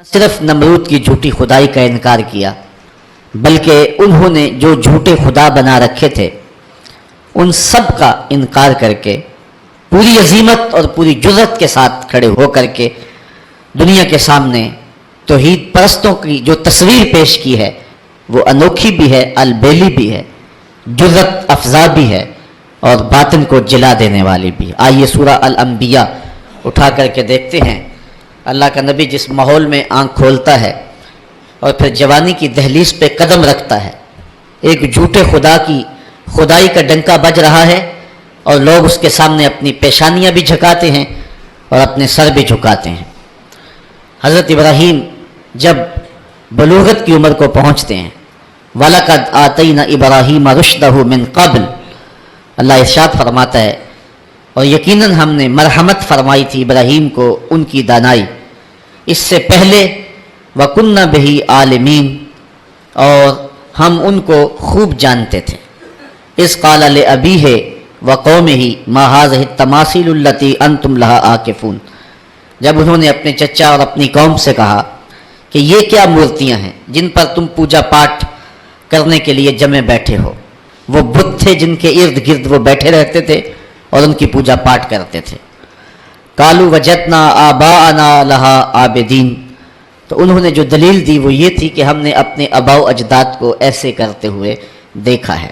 صرف نمرود کی جھوٹی خدائی کا انکار کیا بلکہ انہوں نے جو جھوٹے خدا بنا رکھے تھے ان سب کا انکار کر کے پوری عظیمت اور پوری جرأت کے ساتھ کھڑے ہو کر کے دنیا کے سامنے توحید پرستوں کی جو تصویر پیش کی ہے وہ انوکھی بھی ہے، البیلی بھی ہے، جرأت افزا بھی ہے اور باطن کو جلا دینے والی بھی ہے۔ آئیے سورہ الانبیاء اٹھا کر کے دیکھتے ہیں اللہ کا نبی جس ماحول میں آنکھ کھولتا ہے اور پھر جوانی کی دہلیز پہ قدم رکھتا ہے، ایک جھوٹے خدا کی خدائی کا ڈنکا بج رہا ہے اور لوگ اس کے سامنے اپنی پیشانیاں بھی جھکاتے ہیں اور اپنے سر بھی جھکاتے ہیں۔ حضرت ابراہیم جب بلوغت کی عمر کو پہنچتے ہیں، وَلَقَدْ آتَيْنَا إِبْرَاهِيمَ رُشْدَهُ مِنْ قَبْلُ، اللہ ارشاد فرماتا ہے اور یقیناً ہم نے مرحمت فرمائی تھی ابراہیم کو ان کی دانائی اس سے پہلے، وَكُنَّا بِهِ عَالِمِينَ، اور ہم ان کو خوب جانتے تھے۔ اِذْ قَالَ لِأَبِيهِ وَقَوْمِهِ مَا هَٰذِهِ التَّمَاثِيلُ الَّتِي أَنْتُمْ لَهَا عَاكِفُونَ، جب انہوں نے اپنے چچا اور اپنی قوم سے کہا کہ یہ کیا مورتیاں ہیں جن پر تم پوجا پاٹ کرنے کے لیے جمے بیٹھے ہو۔ وہ بت تھے جن کے ارد گرد وہ بیٹھے رہتے تھے اور ان کی پوجا پاٹ کرتے تھے۔ قالوا وجدنا آباءنا لها عابدین، تو انہوں نے جو دلیل دی وہ یہ تھی کہ ہم نے اپنے آباء و اجداد کو ایسے کرتے ہوئے دیکھا ہے۔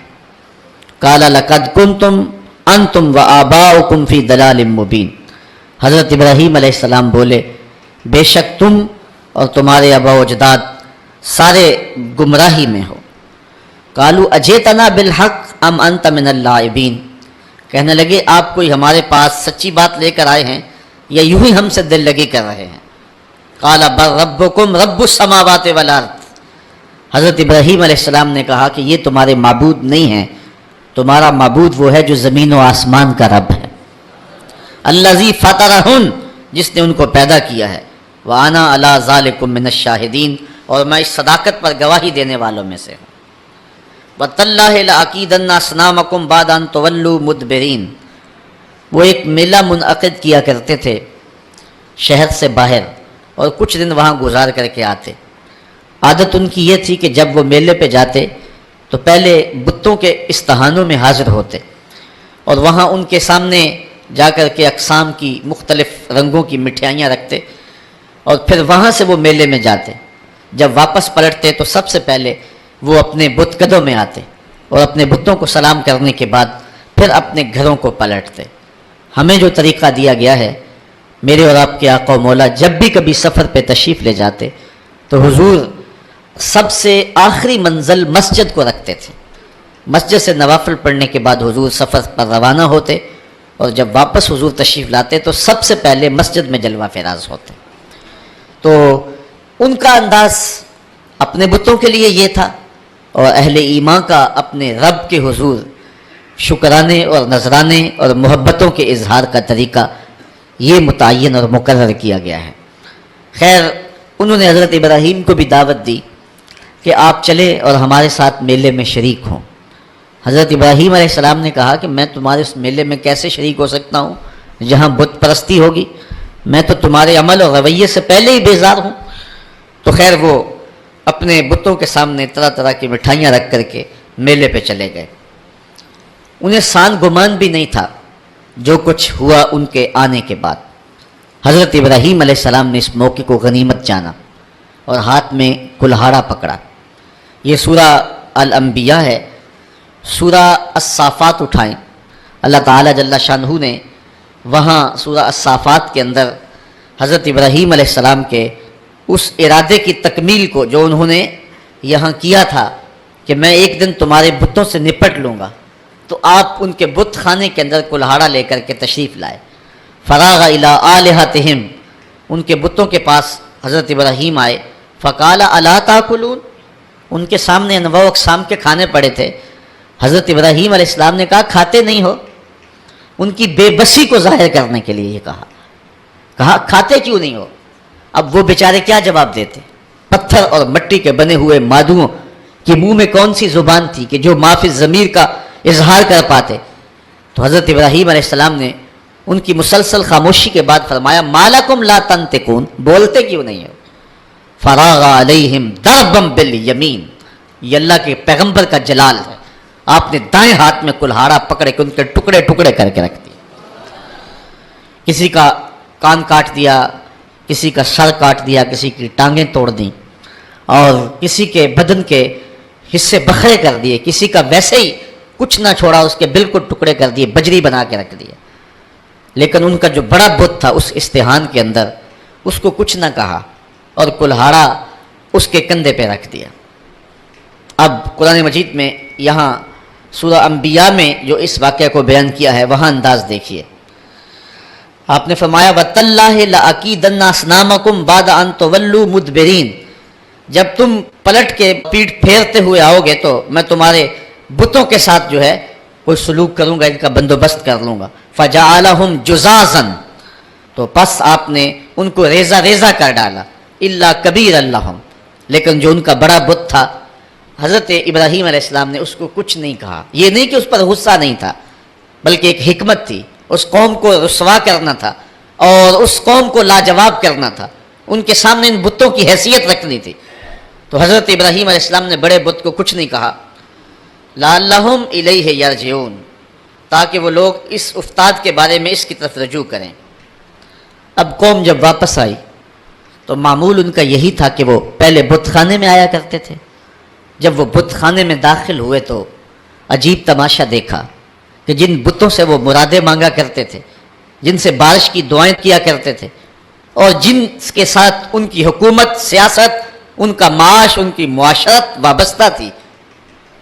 قال لقد کنتم انتم وآباؤکم فی ضلال مبین، حضرت ابراہیم علیہ السلام بولے بے شک تم اور تمہارے آباء و اجداد سارے گمراہی میں ہو۔ قالوا اجئتنا بالحق ام انت من اللاعبین، کہنے لگے آپ کوئی ہمارے پاس سچی بات لے کر آئے ہیں یا یوں ہی ہم سے دل لگی کر رہے ہیں۔ قال بل ربکم رب السماوات والارض، حضرت ابراہیم علیہ السلام نے کہا کہ یہ تمہارے معبود نہیں ہیں، تمہارا معبود وہ ہے جو زمین و آسمان کا رب ہے، الذی فطرہن، جس نے ان کو پیدا کیا ہے، وانا علی ذالکم من الشاہدین، اور میں اس صداقت پر گواہی دینے والوں میں سے ہوں۔ وَتَاللَّهِ لَأَكِيدَنَّ أَصْنَامَكُمْ بَعْدَ أَن تُوَلُّوا مُدْبِرِينَ، وہ ایک میلہ منعقد کیا کرتے تھے شہر سے باہر اور کچھ دن وہاں گزار کر کے آتے۔ عادت ان کی یہ تھی کہ جب وہ میلے پہ جاتے تو پہلے بتوں کے استہانوں میں حاضر ہوتے اور وہاں ان کے سامنے جا کر کے اقسام کی مختلف رنگوں کی مٹھائیاں رکھتے اور پھر وہاں سے وہ میلے میں جاتے۔ جب واپس پلٹتے تو سب سے پہلے وہ اپنے بت قدوں میں آتے اور اپنے بتوں کو سلام کرنے کے بعد پھر اپنے گھروں کو پلٹتے۔ ہمیں جو طریقہ دیا گیا ہے، میرے اور آپ کے آقا و مولا جب بھی کبھی سفر پہ تشریف لے جاتے تو حضور سب سے آخری منزل مسجد کو رکھتے تھے۔ مسجد سے نوافل پڑھنے کے بعد حضور سفر پر روانہ ہوتے اور جب واپس حضور تشریف لاتے تو سب سے پہلے مسجد میں جلوہ فراز ہوتے۔ تو ان کا انداز اپنے بتوں کے لیے یہ تھا اور اہل ایمان کا اپنے رب کے حضور شکرانے اور نذرانے اور محبتوں کے اظہار کا طریقہ یہ متعین اور مقرر کیا گیا ہے۔ خیر، انہوں نے حضرت ابراہیم کو بھی دعوت دی کہ آپ چلے اور ہمارے ساتھ میلے میں شریک ہوں۔ حضرت ابراہیم علیہ السلام نے کہا کہ میں تمہارے اس میلے میں کیسے شریک ہو سکتا ہوں جہاں بت پرستی ہوگی، میں تو تمہارے عمل اور رویے سے پہلے ہی بیزار ہوں۔ تو خیر وہ اپنے بتوں کے سامنے طرح طرح کی مٹھائیاں رکھ کر کے میلے پہ چلے گئے۔ انہیں سان گمان بھی نہیں تھا جو کچھ ہوا ان کے آنے کے بعد۔ حضرت ابراہیم علیہ السلام نے اس موقع کو غنیمت جانا اور ہاتھ میں کلہاڑا پکڑا۔ یہ سورہ الانبیاء ہے۔ سورہ الصافات اٹھائیں، اللہ تعالیٰ جل شانہ نے وہاں سورہ الصافات کے اندر حضرت ابراہیم علیہ السلام کے اس ارادے کی تکمیل کو جو انہوں نے یہاں کیا تھا کہ میں ایک دن تمہارے بتوں سے نپٹ لوں گا، تو آپ ان کے بت خانے کے اندر کلہاڑا لے کر کے تشریف لائے۔ فراغ الی آلہتہم، ان کے بتوں کے پاس حضرت ابراہیم آئے۔ فقال الا تاکلون، ان کے سامنے انواع و اقسام کے کھانے پڑے تھے۔ حضرت ابراہیم علیہ السلام نے کہا کھاتے نہیں ہو؟ ان کی بے بسی کو ظاہر کرنے کے لیے یہ کہا کھاتے کیوں نہیں ہو؟ اب وہ بیچارے کیا جواب دیتے؟ پتھر اور مٹی کے بنے ہوئے مادوؤں کے منہ میں کون سی زبان تھی کہ جو ما فی الضمیر کا اظہار کر پاتے؟ تو حضرت ابراہیم علیہ السلام نے ان کی مسلسل خاموشی کے بعد فرمایا ما لکم لا تنطقون، بولتے کیوں نہیں ہو؟ فراغ علیہم ضربا بالیمین، یہ اللہ کے پیغمبر کا جلال ہے، آپ نے دائیں ہاتھ میں کلہاڑا پکڑ کے ان کے ٹکڑے ٹکڑے کر کے رکھ دیے، کسی کا کان کاٹ دیا، کسی کا سر کاٹ دیا، کسی کی ٹانگیں توڑ دیں، اور کسی کے بدن کے حصے بکھرے کر دیے، کسی کا ویسے ہی کچھ نہ چھوڑا، اس کے بالکل ٹکڑے کر دیے، بجری بنا کے رکھ دیا۔ لیکن ان کا جو بڑا بت تھا اس استحان کے اندر، اس کو کچھ نہ کہا اور کلہاڑا اس کے کندھے پہ رکھ دیا۔ اب قرآن مجید میں یہاں سورہ انبیاء میں جو اس واقعہ کو بیان کیا ہے وہاں انداز دیکھیے، آپ نے فرمایا وَتَاللَّهِ لَأَكِيدَنَّ أَصْنَامَكُمْ بَعْدَ أَن تُوَلُّوا مُدْبِرِينَ، جب تم پلٹ کے پیٹھ پھیرتے ہوئے آؤ گے تو میں تمہارے بتوں کے ساتھ جو ہے کوئی سلوک کروں گا، ان کا بندوبست کر لوں گا۔ فَجَعَلَهُمْ جُزَازًا، تو پس آپ نے ان کو ریزہ ریزہ کر ڈالا، إِلَّا كَبِيرًا لَهُمْ، لیکن جو ان کا بڑا بت تھا حضرت ابراہیم علیہ السلام نے اس کو کچھ نہیں کہا۔ یہ نہیں کہ اس پر غصہ نہیں تھا، بلکہ ایک حکمت تھی، اس قوم کو رسوا کرنا تھا اور اس قوم کو لاجواب کرنا تھا، ان کے سامنے ان بتوں کی حیثیت رکھنی تھی، تو حضرت ابراہیم علیہ السلام نے بڑے بت کو کچھ نہیں کہا۔ لعلہم الیہ یرجعون، تاکہ وہ لوگ اس افتاد کے بارے میں اس کی طرف رجوع کریں۔ اب قوم جب واپس آئی تو معمول ان کا یہی تھا کہ وہ پہلے بت خانے میں آیا کرتے تھے، جب وہ بت خانے میں داخل ہوئے تو عجیب تماشا دیکھا کہ جن بتوں سے وہ مرادیں مانگا کرتے تھے، جن سے بارش کی دعائیں کیا کرتے تھے، اور جن کے ساتھ ان کی حکومت، سیاست، ان کا معاش، ان کی معاشرت وابستہ تھی،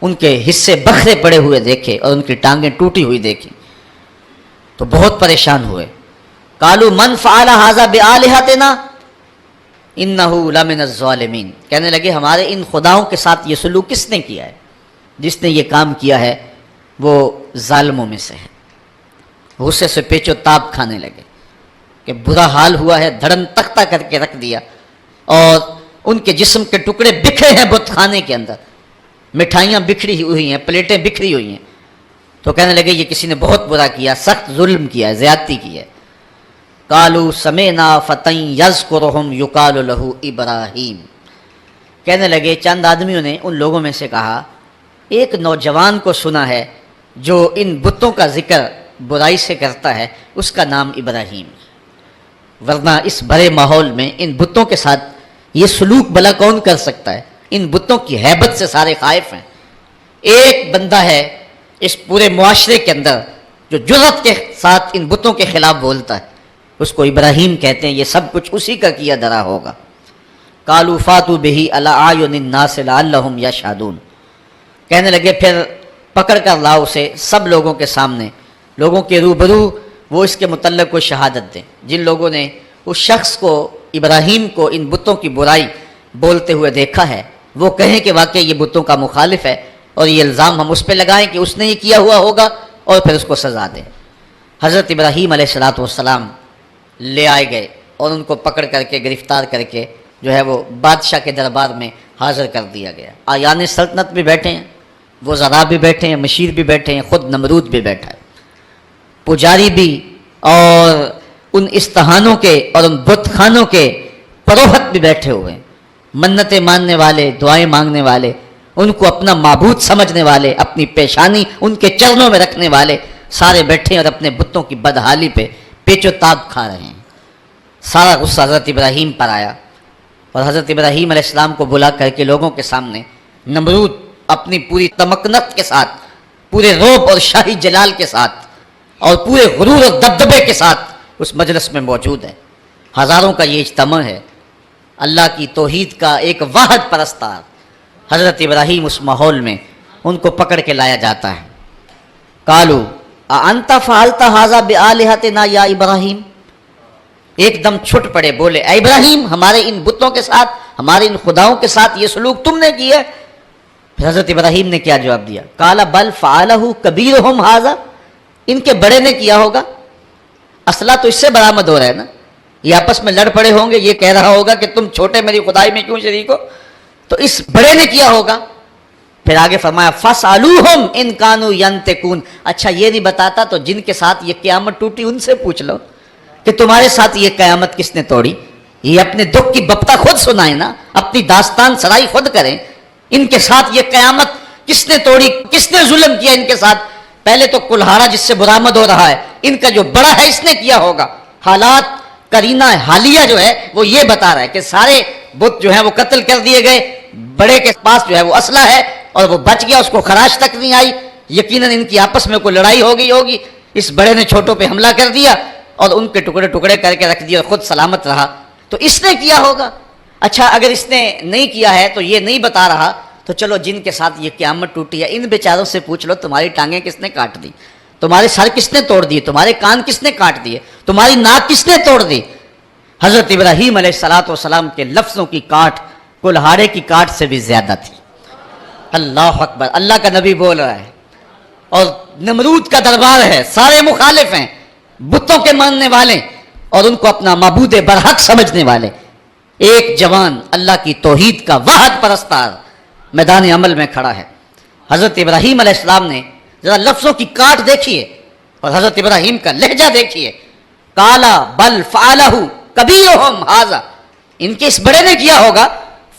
ان کے حصے بکھرے پڑے ہوئے دیکھے اور ان کی ٹانگیں ٹوٹی ہوئی دیکھی تو بہت پریشان ہوئے۔ قالوا من فعل هذا بآلهتنا انه لمن الظالمین، کہنے لگے ہمارے ان خداؤں کے ساتھ یہ سلوک کس نے کیا ہے؟ جس نے یہ کام کیا ہے وہ ظالموں میں سے ہے۔ غصے سے پیچو تاب کھانے لگے کہ برا حال ہوا ہے، دھڑم تختہ کر کے رکھ دیا اور ان کے جسم کے ٹکڑے بکھرے ہیں بت خانے کے اندر، مٹھائیاں بکھری ہوئی ہیں، پلیٹیں بکھری ہوئی ہیں، تو کہنے لگے یہ کسی نے بہت برا کیا، سخت ظلم کیا ہے، زیادتی کی ہے۔ قالوا سمعنا فتى يذكرهم يقال له ابراہیم، کہنے لگے چند آدمیوں نے ان لوگوں میں سے کہا ایک نوجوان کو سنا ہے جو ان بتوں کا ذکر برائی سے کرتا ہے، اس کا نام ابراہیم، ورنہ اس بڑے ماحول میں ان بتوں کے ساتھ یہ سلوک بھلا کون کر سکتا ہے؟ ان بتوں کی ہیبت سے سارے خائف ہیں۔ ایک بندہ ہے اس پورے معاشرے کے اندر جو جرأت کے ساتھ ان بتوں کے خلاف بولتا ہے، اس کو ابراہیم کہتے ہیں، یہ سب کچھ اسی کا کیا دھرا ہوگا۔ قالوا فاتوا به علی اعین الناس لعلهم یشهدون، کہنے لگے پھر پکڑ کر لاؤ اسے سب لوگوں کے سامنے، لوگوں کے روبرو وہ اس کے متعلق کوئی شہادت دیں۔ جن لوگوں نے اس شخص کو، ابراہیم کو، ان بتوں کی برائی بولتے ہوئے دیکھا ہے، وہ کہیں کہ واقعی یہ بتوں کا مخالف ہے اور یہ الزام ہم اس پہ لگائیں کہ اس نے یہ کیا ہوا ہوگا اور پھر اس کو سزا دیں۔ حضرت ابراہیم علیہ الصلوۃ والسلام لے آئے گئے اور ان کو پکڑ کر کے گرفتار کر کے جو ہے وہ بادشاہ کے دربار میں حاضر کر دیا گیا۔ آیان سلطنت بھی بیٹھے ہیں، وزراء بھی بیٹھے ہیں، مشیر بھی بیٹھے ہیں، خود نمرود بھی بیٹھا ہے، پجاری بھی، اور ان استحانوں کے اور ان بت خانوں کے پروہت بھی بیٹھے ہوئے ہیں، منتیں ماننے والے، دعائیں مانگنے والے، ان کو اپنا معبود سمجھنے والے، اپنی پیشانی ان کے چرنوں میں رکھنے والے سارے بیٹھے ہیں اور اپنے بتوں کی بدحالی پہ پیچ و تاب کھا رہے ہیں۔ سارا غصہ حضرت ابراہیم پر آیا اور حضرت ابراہیم علیہ السلام کو بلا کر کے لوگوں کے سامنے نمرود اپنی پوری تمکنت کے ساتھ، پورے رعب اور شاہی جلال کے ساتھ اور پورے غرور اور دبدبے کے ساتھ اس مجلس میں موجود ہے۔ ہزاروں کا یہ اجتماع ہے، اللہ کی توحید کا ایک واحد پرستار حضرت ابراہیم اس ماحول میں ان کو پکڑ کے لایا جاتا ہے۔ قالوا اانت فعلت ھذا بآلہتنا یا ابراہیم، ایک دم چھٹ پڑے، بولے اے ابراہیم ہمارے ان بتوں کے ساتھ، ہمارے ان خداؤں کے ساتھ یہ سلوک تم نے کیا ہے؟ پھر حضرت ابراہیم نے کیا جواب دیا؟ قال بل فعلہ کبیرہم ھذا، ان کے بڑے نے کیا ہوگا، اسلحہ تو اس سے برآمد ہو رہا ہے نا، یہ آپس میں لڑ پڑے ہوں گے، یہ کہہ رہا ہوگا کہ تم چھوٹے میری خدائی میں کیوں شریک ہو، تو اس بڑے نے کیا ہوگا۔ پھر آگے فرمایا فَاسْأَلُوهُمْ إِن كَانُوا يَنْطِقُونَ، اچھا یہ نہیں بتاتا تو جن کے ساتھ یہ قیامت ٹوٹی ان سے پوچھ لو کہ تمہارے ساتھ یہ قیامت کس نے توڑی، یہ اپنے دکھ کی بپتا خود سنائیں نا، اپنی داستان سرائی خود کریں. ان کے ساتھ یہ قیامت کس نے توڑی، کس نے ظلم کیا ان کے ساتھ؟ پہلے تو کلہاڑا جس سے برآمد ہو رہا ہے، ان کا جو بڑا ہے اس نے کیا ہوگا. حالات کرینہ حالیہ جو ہے وہ یہ بتا رہا ہے کہ سارے بت جو ہیں وہ قتل کر دیے گئے، بڑے کے پاس جو ہے وہ اسلحہ ہے اور وہ بچ گیا، اس کو خراش تک نہیں آئی. یقیناً ان کی آپس میں کوئی لڑائی ہو گئی ہوگی، اس بڑے نے چھوٹوں پہ حملہ کر دیا اور ان کے ٹکڑے ٹکڑے کر کے رکھ دیا اور خود سلامت رہا. تو اس نے کیا ہوگا. اچھا اگر اس نے نہیں کیا ہے تو یہ نہیں بتا رہا، تو چلو جن کے ساتھ یہ قیامت ٹوٹی ہے ان بیچاروں سے پوچھ لو تمہاری ٹانگیں کس نے کاٹ دی، تمہارے سر کس نے توڑ دیے، تمہارے کان کس نے کاٹ دیے، تمہاری ناک کس نے توڑ دی. حضرت ابراہیم علیہ السلام کے لفظوں کی کاٹ کلہاڑے کی کاٹ سے بھی زیادہ تھی. اللہ اکبر. اللہ کا نبی بول رہا ہے اور نمرود کا دربار ہے، سارے مخالف ہیں، بتوں کے ماننے والے اور ان کو اپنا معبود برحق سمجھنے والے. ایک جوان اللہ کی توحید کا واحد پرستار میدان عمل میں کھڑا ہے. حضرت ابراہیم علیہ السلام نے ذرا لفظوں کی کاٹ دیکھیے اور حضرت ابراہیم کا لہجہ دیکھیے. کالا بل فعلہ کبیرہم ھذا، ان کے اس بڑے نے کیا ہوگا.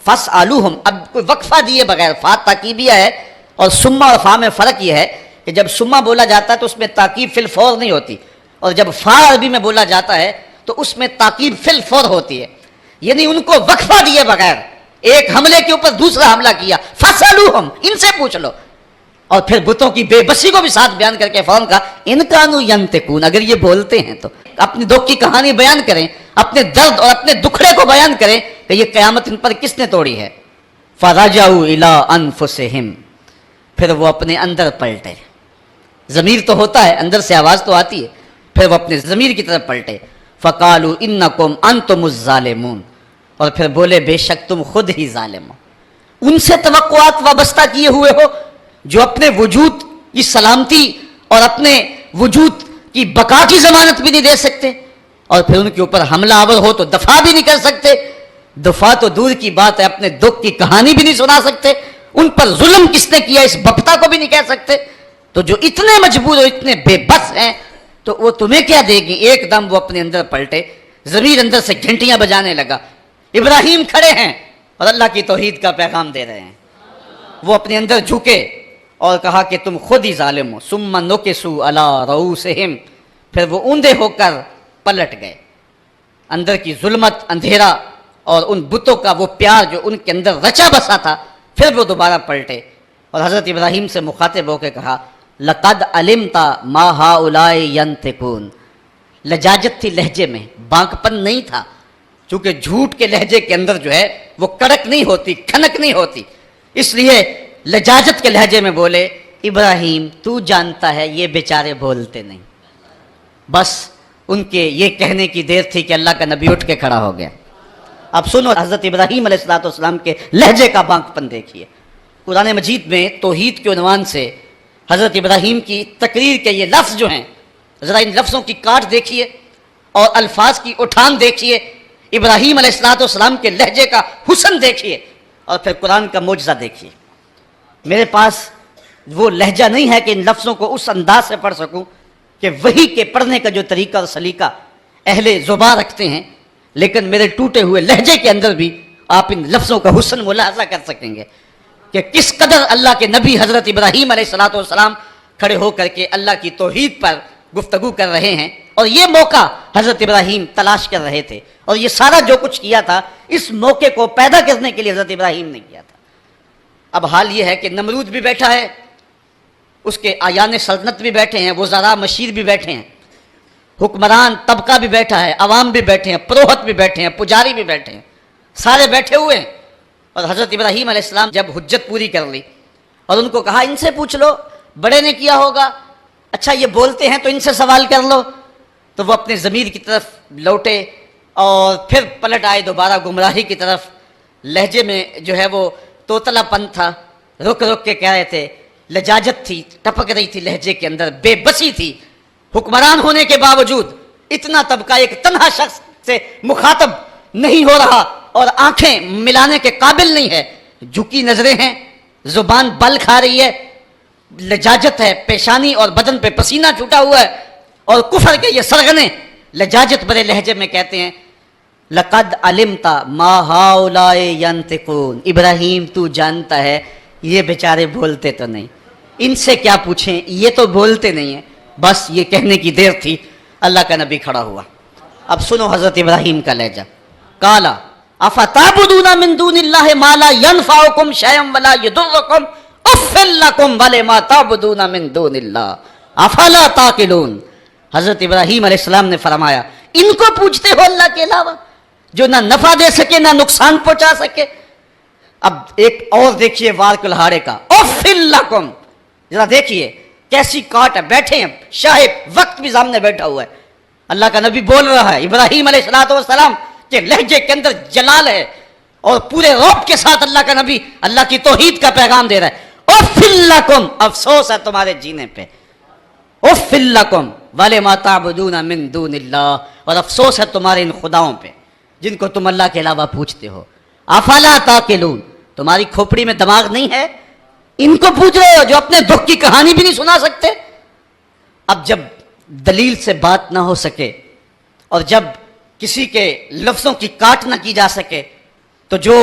فاسألوہم، اب کوئی وقفہ دیے بغیر، فا تاکیبیہ ہے اور سما اور فا میں فرق یہ ہے کہ جب سما بولا جاتا ہے تو اس میں تاکیب فی الفور نہیں ہوتی، اور جب فا عربی میں بولا جاتا ہے تو اس میں تاکیب فی الفور ہوتی ہے. یعنی ان کو وقفہ دیے بغیر ایک حملے کے اوپر دوسرا حملہ کیا. فاسألوہم، ان سے پوچھ لو. اور پھر بتوں کی بے بسی کو بھی ساتھ بیان کر کے فوراً کہا ان کانوا ینطقون، اگر یہ بولتے ہیں تو اپنی دکھ کی کہانی بیان کریں، اپنے درد اور اپنے دکھڑے کو بیان کریں کہ یہ قیامت ان پر کس نے توڑی ہے. فرجعوا الی انفسہم، پھر وہ اپنے اندر پلٹے. ضمیر تو ہوتا ہے، اندر سے آواز تو آتی ہے، پھر وہ اپنے ضمیر کی طرف پلٹے. فقالوا انکم انتم الظالمون، اور پھر بولے بے شک تم خود ہی ظالم ہو. ان سے توقعات وابستہ کیے ہوئے ہو جو اپنے وجود کی سلامتی اور اپنے وجود کی بقا کی ضمانت بھی نہیں دے سکتے، اور پھر ان کے اوپر حملہ آور ہو تو دفاع بھی نہیں کر سکتے. دفاع تو دور کی بات ہے، اپنے دکھ کی کہانی بھی نہیں سنا سکتے. ان پر ظلم کس نے کیا اس بپتا کو بھی نہیں کہہ سکتے. تو جو اتنے مجبور اور اتنے بے بس ہیں تو وہ تمہیں کیا دے گی. ایک دم وہ اپنے اندر پلٹے، ضمیر اندر سے گھنٹیاں بجانے لگا. ابراہیم کھڑے ہیں اور اللہ کی توحید کا پیغام دے رہے ہیں. وہ اپنے اندر جھکے اور کہا کہ تم خود ہی ظالم ہو. ثم نکسوا علی رؤوسہم، پھر وہ اوندے ہو کر پلٹ گئے. اندر کی ظلمت، اندھیرا اور ان بتوں کا وہ پیار جو ان کے اندر رچا بسا تھا، پھر وہ دوبارہ پلٹے اور حضرت ابراہیم سے مخاطب ہو کے کہا لقد علمت ما ہؤلاء ینطقون. لجاجت تھی لہجے میں، بانک پن نہیں تھا، چونکہ جھوٹ کے لہجے کے اندر جو ہے وہ کڑک نہیں ہوتی، کھنک نہیں ہوتی، اس لیے لجاجت کے لہجے میں بولے ابراہیم تو جانتا ہے یہ بیچارے بولتے نہیں. بس ان کے یہ کہنے کی دیر تھی کہ اللہ کا نبی اٹھ کے کھڑا ہو گیا. اب سنو حضرت ابراہیم علیہ السلام کے لہجے کا بانک پن دیکھیے. قرآن مجید میں توحید کے عنوان سے حضرت ابراہیم کی تقریر کے یہ لفظ جو ہیں، ذرا ان لفظوں کی کاٹ دیکھیے اور الفاظ کی اٹھان دیکھیے، ابراہیم علیہ السلام کے لہجے کا حسن دیکھیے اور پھر قرآن کا معجزہ دیکھیے. میرے پاس وہ لہجہ نہیں ہے کہ ان لفظوں کو اس انداز سے پڑھ سکوں کہ وہی کے پڑھنے کا جو طریقہ اور سلیقہ اہل زبان رکھتے ہیں، لیکن میرے ٹوٹے ہوئے لہجے کے اندر بھی آپ ان لفظوں کا حسن ملاحظہ کر سکیں گے کہ کس قدر اللہ کے نبی حضرت ابراہیم علیہ السلام کھڑے ہو کر کے اللہ کی توحید پر گفتگو کر رہے ہیں. اور یہ موقع حضرت ابراہیم تلاش کر رہے تھے، اور یہ سارا جو کچھ کیا تھا اس موقع کو پیدا کرنے کے لیے حضرت ابراہیم نے کیا تھا. اب حال یہ ہے کہ نمرود بھی بیٹھا ہے، اس کے آیان سلطنت بھی بیٹھے ہیں، وزراء مشیر بھی بیٹھے ہیں، حکمران طبقہ بھی بیٹھا ہے، عوام بھی بیٹھے ہیں، پروہت بھی بیٹھے ہیں، پجاری بھی بیٹھے ہیں، سارے بیٹھے ہوئے ہیں. اور حضرت ابراہیم علیہ السلام جب حجت پوری کر لی اور ان کو کہا ان سے پوچھ لو بڑے نے کیا ہوگا، اچھا یہ بولتے ہیں تو ان سے سوال کر لو، تو وہ اپنے ضمیر کی طرف لوٹے اور پھر پلٹ آئے دوبارہ گمراہی کی طرف. لہجے میں جو ہے وہ توتلا پن تھا، رک رک کے کہہ رہے تھے، لجاجت تھی، ٹپک رہی تھی لہجے کے اندر، بے بسی تھی. حکمران ہونے کے باوجود اتنا طبقہ ایک تنہا شخص سے مخاطب نہیں ہو رہا اور آنکھیں ملانے کے قابل نہیں ہے، جھکی نظریں ہیں، زبان بل کھا رہی ہے، لجاجت ہے، پیشانی اور بدن پہ پسینہ چھوٹا ہوا ہے، اور کفر کے یہ سرغنے لجاجت برے لہجے میں کہتے ہیں لقد علمت ما هؤلاء ينطقون، ابراہیم تو جانتا ہے یہ بیچارے بولتے تو نہیں، ان سے کیا پوچھیں، یہ تو بولتے نہیں ہیں۔ بس یہ کہنے کی دیر تھی، اللہ کا نبی کھڑا ہوا۔ اب سنو حضرت ابراہیم کا لہجہ۔ قال افتعبدون من دون اللہ ما لا ينفعکم شیئا ولا یضرکم اف لکم ولما تعبدون من دون اللہ افلا تعقلون۔ حضرت ابراہیم علیہ السلام نے فرمایا ان کو پوچھتے ہو اللہ کے علاوہ جو نہ نفع دے سکے نہ نقصان پہنچا سکے۔ اب ایک اور دیکھیے وار کلہاڑے کا، اف لکم، ذرا دیکھیے کیسی کاٹ ہے، بیٹھے ہیں شاہب، وقت بھی سامنے بیٹھا ہوا ہے، اللہ کا نبی بول رہا ہے، ابراہیم علیہ السلام کے لہجے کے اندر جلال ہے، اور پورے رعب کے ساتھ اللہ کا نبی اللہ کی توحید کا پیغام دے رہا ہے۔ اف لکم، افسوس ہے تمہارے جینے پہ، اف لکم ولما تعبدون من دون اللہ، اور افسوس ہے تمہارے ان خداؤں پہ جن کو تم اللہ کے علاوہ پوچھتے ہو۔ افلا تعقلون، تمہاری کھوپڑی میں دماغ نہیں ہے، ان کو پوچھ رہے ہو جو اپنے دکھ کی کہانی بھی نہیں سنا سکتے۔ اب جب دلیل سے بات نہ ہو سکے اور جب کسی کے لفظوں کی کاٹ نہ کی جا سکے تو جو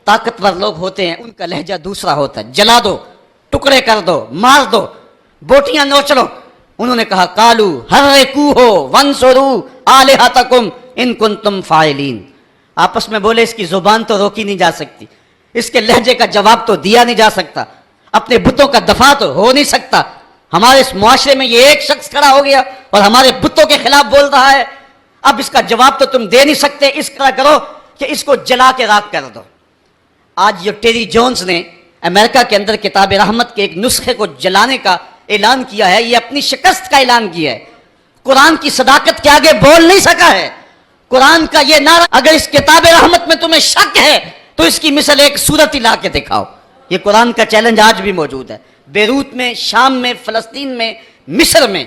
طاقتور لوگ ہوتے ہیں ان کا لہجہ دوسرا ہوتا ہے، جلا دو، ٹکڑے کر دو، مار دو، بوٹیاں نوچ لو۔ انہوں نے کہا قالو حرقوہ وانصروا آلہتکم ان کنتم فاعلین، آپس میں بولے اس کی زبان تو روکی نہیں جا سکتی، اس کے لہجے کا جواب تو دیا نہیں جا سکتا، اپنے بتوں کا دفاع تو ہو نہیں سکتا، ہمارے اس معاشرے میں یہ ایک شخص کھڑا ہو گیا اور ہمارے بتوں کے خلاف بول رہا ہے، اب اس کا جواب تو تم دے نہیں سکتے، اس طرح کرو کہ اس کو جلا کے راکھ کر دو۔ آج یہ ٹیری جونز نے امریکہ کے اندر کتاب رحمت کے ایک نسخے کو جلانے کا اعلان کیا ہے، یہ اپنی شکست کا اعلان کیا ہے، قرآن کی صداقت کے آگے بول نہیں سکا ہے۔ قرآن کا یہ نعرہ، اگر اس کتاب رحمت میں تمہیں شک ہے تو اس کی مثل ایک صورت ہی لا کے دکھاؤ۔ یہ قرآن کا چیلنج آج بھی موجود ہے۔ بیروت میں، شام میں، فلسطین میں، مصر میں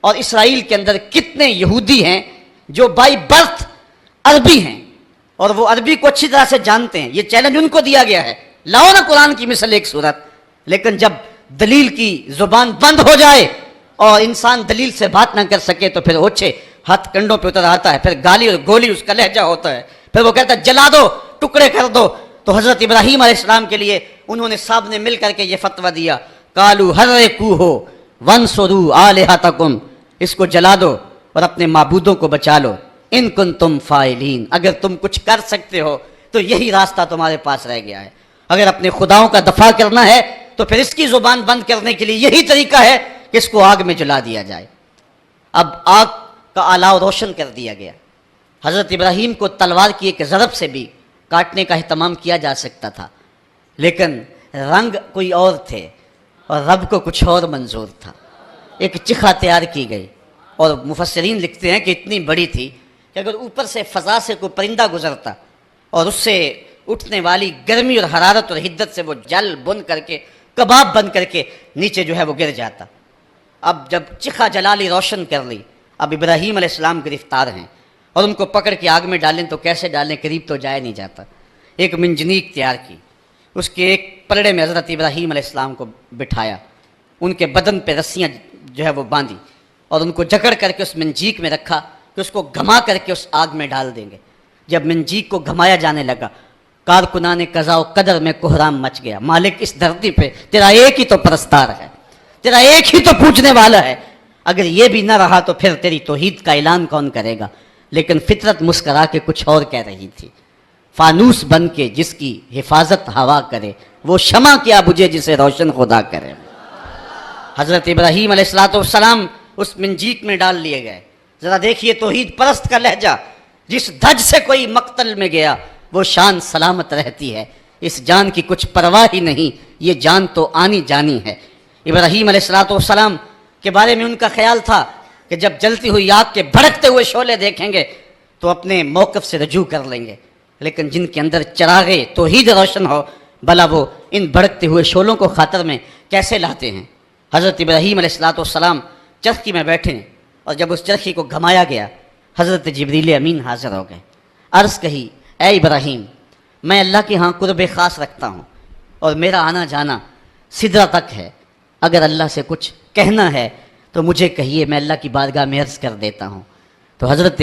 اور اسرائیل کے اندر کتنے یہودی ہیں جو بائی برتھ عربی ہیں اور وہ عربی کو اچھی طرح سے جانتے ہیں، یہ چیلنج ان کو دیا گیا ہے، لاؤ نا قرآن کی مثل ایک صورت۔ لیکن جب دلیل کی زبان بند ہو جائے اور انسان دلیل سے بات نہ کر سکے تو پھر اوچھے ہاتھ کنڈوں پہ اتر آتا ہے، پھر گالی اور گولی اس کا لہجہ ہوتا ہے، پھر وہ کہتا ہے جلا دو، ٹکڑے کر دو۔ تو حضرت ابراہیم علیہ السلام کے لیے انہوں نے سب نے مل کر کے یہ فتویٰ دیا، قالوا حرقوہ وانصروا آلہتکم، اس کو جلا دو اور اپنے معبودوں کو بچا لو، ان کنتم فاعلین، اگر تم کچھ کر سکتے ہو تو یہی راستہ تمہارے پاس رہ گیا ہے، اگر اپنے خداؤں کا دفاع کرنا ہے تو پھر اس کی زبان بند کرنے کے لیے یہی طریقہ ہے کہ اس کو آگ میں جلا دیا جائے۔ اب آگ کا آلاؤ روشن کر دیا گیا، حضرت ابراہیم کو تلوار کی ایک ضرب سے بھی کاٹنے کا اہتمام کیا جا سکتا تھا، لیکن رنگ کوئی اور تھے اور رب کو کچھ اور منظور تھا۔ ایک چکھا تیار کی گئی اور مفسرین لکھتے ہیں کہ اتنی بڑی تھی کہ اگر اوپر سے فضا سے کوئی پرندہ گزرتا اور اس سے اٹھنے والی گرمی اور حرارت اور حدت سے وہ جل بن کر کے کباب بن کر کے نیچے جو ہے وہ گر جاتا۔ اب جب چکھا جلالی روشن کر لی، اب ابراہیم علیہ السلام گرفتار ہیں اور ان کو پکڑ کے آگ میں ڈالیں تو کیسے ڈالیں، قریب تو جایا نہیں جاتا۔ ایک منجنیق تیار کی، اس کے ایک پلڑے میں حضرت ابراہیم علیہ السلام کو بٹھایا، ان کے بدن پہ رسیاں جو ہے وہ باندھی اور ان کو جکڑ کر کے اس منجیق میں رکھا کہ اس کو گھما کر کے اس آگ میں ڈال دیں گے۔ جب منجیق کو گھمایا جانے لگا، کارکنان قضا و قدر میں کوہرام مچ گیا، مالک اس دھرتی پہ تیرا ایک ہی تو پرستار ہے، تیرا ایک ہی تو پوچھنے والا ہے، اگر یہ بھی نہ رہا تو پھر تیری توحید کا اعلان کون کرے گا؟ لیکن فطرت مسکرا کے کچھ اور کہہ رہی تھی، فانوس بن کے جس کی حفاظت ہوا کرے، وہ شمع کیا بجھے جسے روشن خدا کرے۔ حضرت ابراہیم علیہ السلام اس منجیق میں ڈال لیے گئے۔ ذرا دیکھیے توحید پرست کا لہجہ، جس دھج سے کوئی مقتل میں گیا وہ شان سلامت رہتی ہے، اس جان کی کچھ پرواہ ہی نہیں، یہ جان تو آنی جانی ہے۔ ابراہیم علیہ السلام کے بارے میں ان کا خیال تھا کہ جب جلتی ہوئی آگ کے بھڑکتے ہوئے شعلے دیکھیں گے تو اپنے موقف سے رجوع کر لیں گے، لیکن جن کے اندر چراغے توحید روشن ہو، بھلا وہ ان بھڑکتے ہوئے شعلوں کو خاطر میں کیسے لاتے ہیں؟ حضرت ابراہیم علیہ السلام چرخی میں بیٹھے اور جب اس چرخی کو گھمایا گیا، حضرت جبریل امین حاضر ہو گئے۔ عرض کہی، اے ابراہیم، میں اللہ کے ہاں قرب خاص رکھتا ہوں اور میرا آنا جانا سدرہ تک ہے، اگر اللہ سے کچھ کہنا ہے تو مجھے کہیے، میں اللہ کی بارگاہ میں عرض کر دیتا ہوں۔ تو حضرت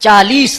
40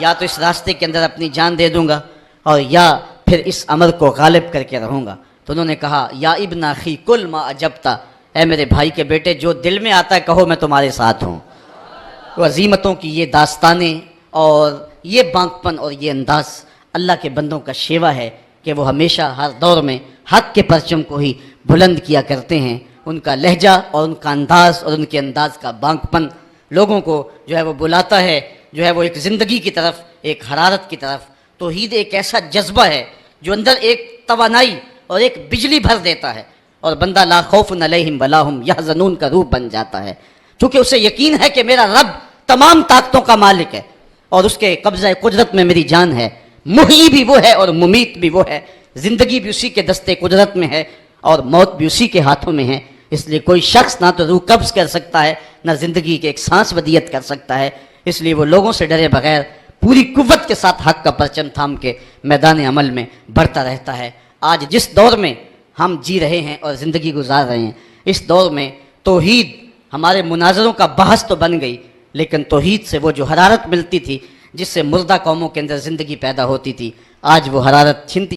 یا تو اس راستے کے اندر اپنی جان دے دوں گا اور یا پھر اس عمل کو غالب کر کے رہوں گا۔ تو انہوں نے کہا یا ابن اخی کل ما اجبتا، اے میرے بھائی کے بیٹے جو دل میں آتا ہے کہو میں تمہارے ساتھ ہوں۔ تو عظیمتوں کی یہ داستانیں اور یہ بانکپن اور یہ انداز اللہ کے بندوں کا شیوا ہے کہ وہ ہمیشہ ہر دور میں حق کے پرچم کو ہی بلند کیا کرتے ہیں۔ ان کا لہجہ اور ان کا انداز اور ان کے انداز کا بانکپن لوگوں کو جو ہے وہ بلاتا ہے، جو ہے وہ ایک زندگی کی طرف، ایک حرارت کی طرف۔ توحید ایک ایسا جذبہ ہے جو اندر ایک توانائی اور ایک بجلی بھر دیتا ہے اور بندہ لا خوف علیہم ولا ہم یحزنون کا روح بن جاتا ہے، چونکہ اسے یقین ہے کہ میرا رب تمام طاقتوں کا مالک ہے اور اس کے قبضہ قدرت میں میری جان ہے، محیی بھی وہ ہے اور ممیت بھی وہ ہے، زندگی بھی اسی کے دستے قدرت میں ہے اور موت بھی اسی کے ہاتھوں میں ہے۔ اس لیے کوئی شخص نہ تو روح قبض کر سکتا ہے نہ زندگی کے ایک سانس ودیت کر سکتا ہے۔ اس لیے وہ لوگوں سے ڈرے بغیر پوری قوت کے ساتھ حق کا پرچم تھام کے میدان عمل میں بڑھتا رہتا ہے۔ آج جس دور میں ہم جی رہے ہیں اور زندگی گزار رہے ہیں، اس دور میں توحید ہمارے مناظروں کا بحث تو بن گئی، لیکن توحید سے وہ جو حرارت ملتی تھی، جس سے مردہ قوموں کے اندر زندگی پیدا ہوتی تھی، آج وہ حرارت چھنتی